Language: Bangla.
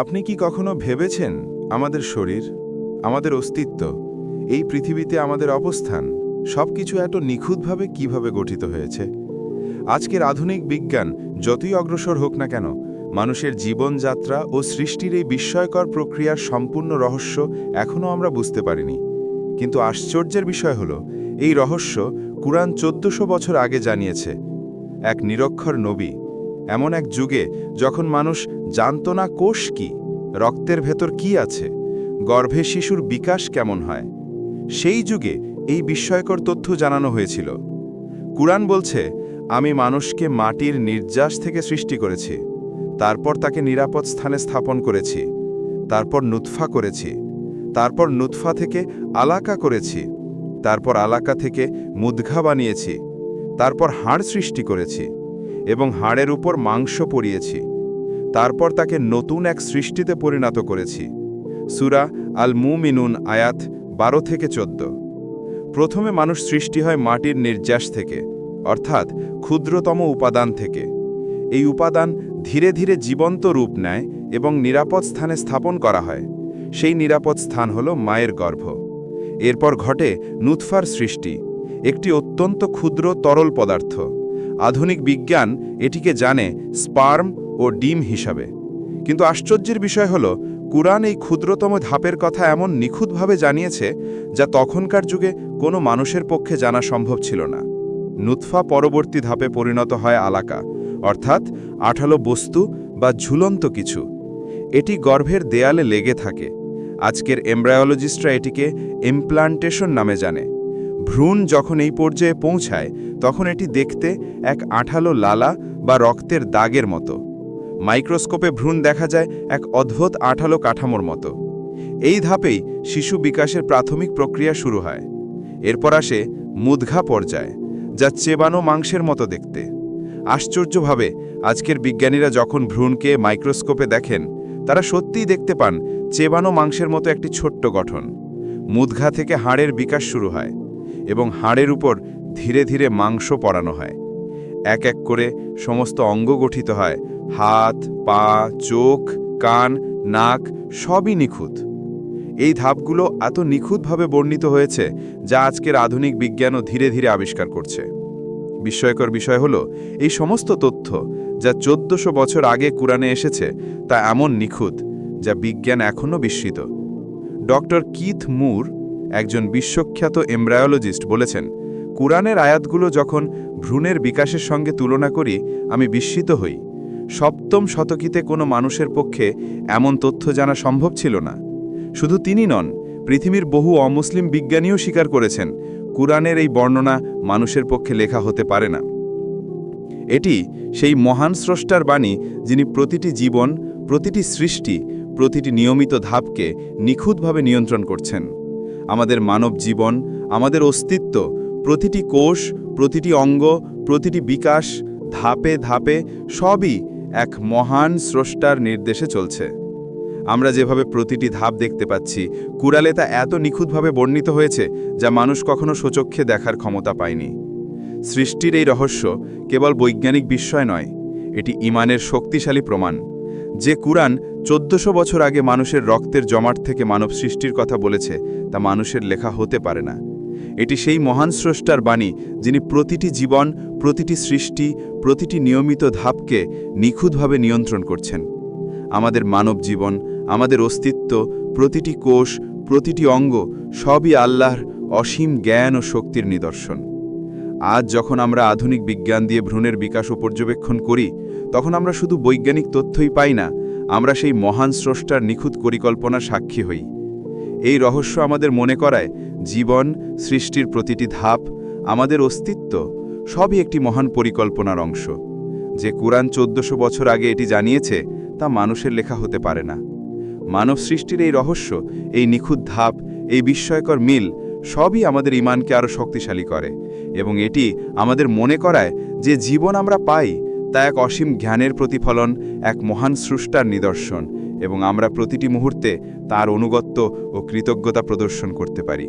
আপনি কি কখনো ভেবেছেন আমাদের শরীর, আমাদের অস্তিত্ব, এই পৃথিবীতে আমাদের অবস্থান সবকিছু এত নিখুঁতভাবে কিভাবে গঠিত হয়েছে? আজকের আধুনিক বিজ্ঞান যতই অগ্রসর হোক না কেন, মানুষের জীবনযাত্রা ও সৃষ্টির এই বিস্ময়কর প্রক্রিয়ার সম্পূর্ণ রহস্য এখনও আমরা বুঝতে পারিনি। কিন্তু আশ্চর্যের বিষয় হলো, এই রহস্য কুরআন 1400 বছর আগে জানিয়েছে। এক নিরক্ষর নবী, এমন এক যুগে যখন মানুষ জানত না কোষ কি, রক্তের ভেতর কি আছে, গর্ভে শিশুর বিকাশ কেমন হয়। সেই যুগে এই বিস্ময়কর তথ্য জানানো হয়েছিল। কুরআন বলছে, আমি মানুষকে মাটির নির্যাস থেকে সৃষ্টি করেছি, তারপর তাকে নিরাপদ স্থানে স্থাপন করেছি, তারপর নুতফা করেছি, তারপর নুতফা থেকে আলাকা করেছি, তারপর আলাকা থেকে মুদঘা বানিয়েছি, তারপর হাড় সৃষ্টি করেছি এবং হাড়ের উপর মাংস পরিয়েছি, তারপর তাকে নতুন এক সৃষ্টিতে পরিণত করেছি। সূরা আল মুমিনুন আয়াত 12-14। প্রথমে মানুষ সৃষ্টি হয় মাটির নির্যাস থেকে, অর্থাৎ ক্ষুদ্রতম উপাদান থেকে। এই উপাদান ধীরে ধীরে জীবন্ত রূপ নেয় এবং নিরাপদ স্থানে স্থাপন করা হয়। সেই নিরাপদ স্থান হল মায়ের গর্ভ। এরপর ঘটে নুতফার সৃষ্টি, একটি অত্যন্ত ক্ষুদ্র তরল পদার্থ। আধুনিক বিজ্ঞান এটিকে জানে স্পার্ম ও ডিম হিসাবে। কিন্তু আশ্চর্যের বিষয় হল, কুরআন এই ক্ষুদ্রতম ধাপের কথা এমন নিখুঁতভাবে জানিয়েছে যা তখনকার যুগে কোনো মানুষের পক্ষে জানা সম্ভব ছিল না। নুতফা পরবর্তী ধাপে পরিণত হয় আলাকা, অর্থাৎ আঠালো বস্তু বা ঝুলন্ত কিছু। এটি গর্ভের দেয়ালে লেগে থাকে। আজকের এমব্রায়োলজিস্টরা এটিকে ইমপ্লান্টেশন নামে জানে। ভ্রূণ যখন এই পর্যায়ে পৌঁছায়, তখন এটি দেখতে এক আঠালো লালা বা রক্তের দাগের মতো। মাইক্রোস্কোপে ভ্রূণ দেখা যায় এক অদ্ভুত আঠালো কাঠামোর মতো। এই ধাপেই শিশু বিকাশের প্রাথমিক প্রক্রিয়া শুরু হয়। এরপর আসে মুদঘা পর্যায়, যা চেবানো মাংসের মতো দেখতে। আশ্চর্যভাবে আজকের বিজ্ঞানীরা যখন ভ্রূণকে মাইক্রোস্কোপে দেখেন, তারা সত্যিই দেখতে পান চেবানো মাংসের মতো একটি ছোট্ট গঠন। মুদঘা থেকে হাড়ের বিকাশ শুরু হয় এবং হাড়ের উপর ধীরে ধীরে মাংস পরানো হয়। এক এক করে সমস্ত অঙ্গ গঠিত হয়, হাত, পা, চোখ, কান, নাক, সবই নিখুঁত। এই ধাপগুলো এত নিখুঁতভাবে বর্ণিত হয়েছে যা আজকের আধুনিক বিজ্ঞানও ধীরে ধীরে আবিষ্কার করছে। বিস্ময়কর বিষয় হলো, এই সমস্ত তথ্য যা 1400 বছর আগে কুরআনে এসেছে তা এমন নিখুঁত যা বিজ্ঞান এখনও বিস্মিত। ডক্টর কিথ মুর, একজন বিশ্বখ্যাত এমব্রায়োলজিস্ট, বলেছেন, কুরআনের আয়াতগুলো যখন ভ্রূণের বিকাশের সঙ্গে তুলনা করি, আমি বিস্মিত হই। 7ম শতকিতে কোনো মানুষের পক্ষে এমন তথ্য জানা সম্ভব ছিল না। শুধু তিনি নন, পৃথিবীর বহু অমুসলিম বিজ্ঞানীও স্বীকার করেছেন কুরআনের এই বর্ণনা মানুষের পক্ষে লেখা হতে পারে না। এটি সেই মহান স্রষ্টার বাণী, যিনি প্রতিটি জীবন, প্রতিটি সৃষ্টি, প্রতিটি নিয়মিত ধাপকে নিখুঁতভাবে নিয়ন্ত্রণ করছেন। আমাদের মানব জীবন, আমাদের অস্তিত্ব, প্রতিটি কোষ, প্রতিটি অঙ্গ, প্রতিটি বিকাশ, ধাপে ধাপে সবই এক মহান স্রষ্টার নির্দেশে চলছে। আমরা যেভাবে প্রতিটি ধাপ দেখতে পাচ্ছি, কুরআনে তা এত নিখুঁতভাবে বর্ণিত হয়েছে যা মানুষ কখনো স্বচক্ষে দেখার ক্ষমতা পায়নি। সৃষ্টির এই রহস্য কেবল বৈজ্ঞানিক বিস্ময় নয়, এটি ঈমানের শক্তিশালী প্রমাণ। যে কুরআন 1400 বছর আগে মানুষের রক্তের জমাট থেকে মানব সৃষ্টির কথা বলেছে, তা মানুষের লেখা হতে পারে না। এটি সেই মহান স্রষ্টার বাণী, যিনি প্রতিটি জীবন, প্রতিটি সৃষ্টি, প্রতিটি নিয়মিত ধাপকে নিখুঁতভাবে নিয়ন্ত্রণ করছেন। আমাদের মানব জীবন, আমাদের অস্তিত্ব, প্রতিটি কোষ, প্রতিটি অঙ্গ, সবই আল্লাহর অসীম জ্ঞান ও শক্তির নিদর্শন। আজ যখন আমরা আধুনিক বিজ্ঞান দিয়ে ভ্রূণের বিকাশ ও পর্যবেক্ষণ করি, তখন আমরা শুধু বৈজ্ঞানিক তথ্যই পাই না, আমরা সেই মহান স্রষ্টার নিখুঁত পরিকল্পনার সাক্ষী হই। এই রহস্য আমাদের মনে করায়, জীবন, সৃষ্টির প্রতিটি ধাপ, আমাদের অস্তিত্ব সবই একটি মহান পরিকল্পনার অংশ। যে কুরআন 1400 বছর আগে এটি জানিয়েছে, তা মানুষের লেখা হতে পারে না। মানব সৃষ্টির এই রহস্য, এই নিখুঁত ধাপ, এই বিস্ময়কর মিল সবই আমাদের ঈমানকে আরও শক্তিশালী করে এবং এটি আমাদের মনে করায় যে জীবন আমরা পাই তা এক অসীম জ্ঞানের প্রতিফলন, এক মহান স্রষ্টার নিদর্শন, এবং আমরা প্রতিটি মুহূর্তে তার অনুগত্য ও কৃতজ্ঞতা প্রদর্শন করতে পারি।